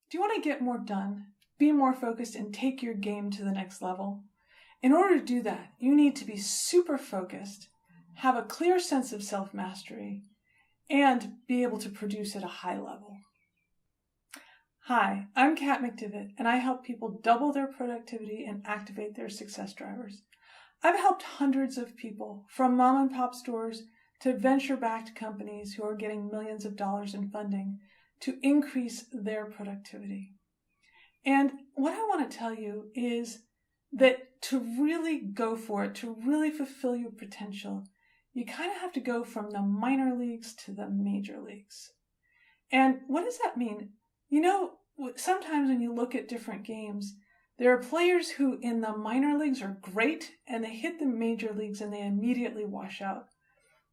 Do you want to get more done, be more focused, and take your game to the next level? In order to do that, you need to be super focused, have a clear sense of self-mastery, and be able to produce at a high level. Hi, I'm Kat McDivitt, and I help people double their productivity and activate their success drivers. I've helped hundreds of people, from mom and pop stores to venture-backed companies who are getting millions of dollars in funding, to increase their productivity. And what I want to tell you is that to really go for it, to really fulfill your potential, you kind of have to go from the minor leagues to the major leagues. And what does that mean? You know, sometimes when you look at different games, there are players who in the minor leagues are great and they hit the major leagues and they immediately wash out.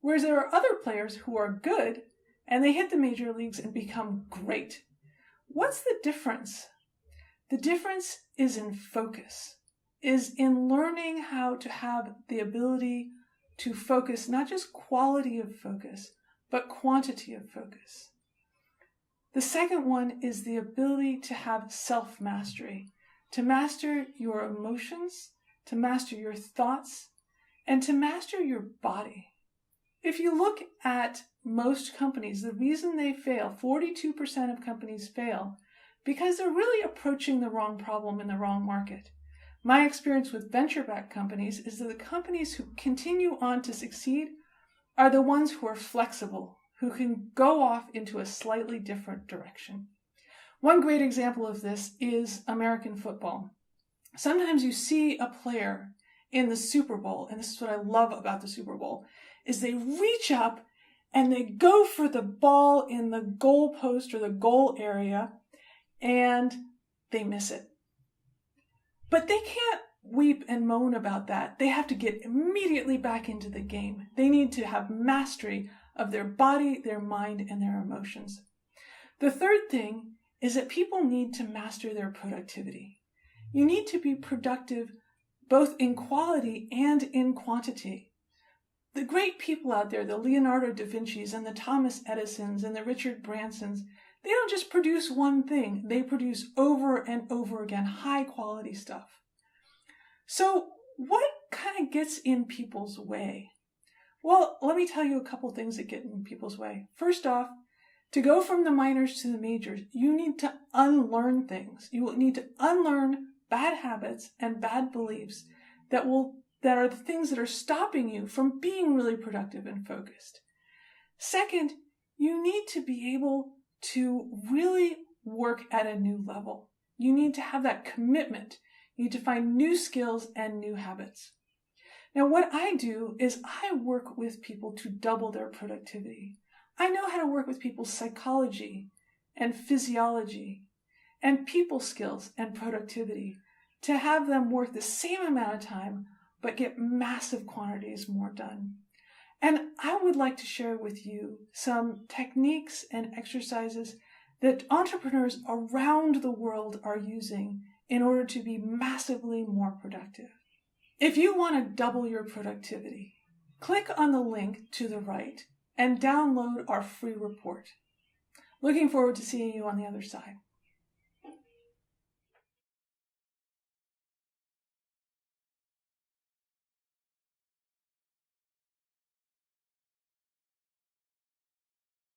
Whereas there are other players who are good and they hit the major leagues and become great. What's the difference? The difference is in focus, is in learning how to have the ability to focus, not just quality of focus, but quantity of focus. The second one is the ability to have self-mastery, to master your emotions, to master your thoughts, and to master your body. If you look at most companies, the reason they fail, 42% of companies fail, because they're really approaching the wrong problem in the wrong market. My experience with venture-backed companies is that the companies who continue on to succeed are the ones who are flexible, who can go off into a slightly different direction. One great example of this is American football. Sometimes you see a player in the Super Bowl, and this is what I love about the Super Bowl, is they reach up and they go for the ball in the goal post or the goal area, and they miss it. But they can't weep and moan about that. They have to get immediately back into the game. They need to have mastery of their body, their mind, and their emotions. The third thing is that people need to master their productivity. You need to be productive both in quality and in quantity. The great people out there, the Leonardo da Vinci's and the Thomas Edisons and the Richard Bransons, they don't just produce one thing. They produce over and over again high quality stuff. So what kind of gets in people's way? Well, let me tell you a couple things that get in people's way. First off, to go from the minors to the majors, you need to unlearn things. You will need to unlearn bad habits and bad beliefs that are the things that are stopping you from being really productive and focused. Second, you need to be able to really work at a new level. You need to have that commitment. You need to find new skills and new habits. Now, what I do is I work with people to double their productivity. I know how to work with people's psychology and physiology and people skills and productivity to have them work the same amount of time but get massive quantities more done. And I would like to share with you some techniques and exercises that entrepreneurs around the world are using in order to be massively more productive. If you want to double your productivity, click on the link to the right and download our free report. Looking forward to seeing you on the other side.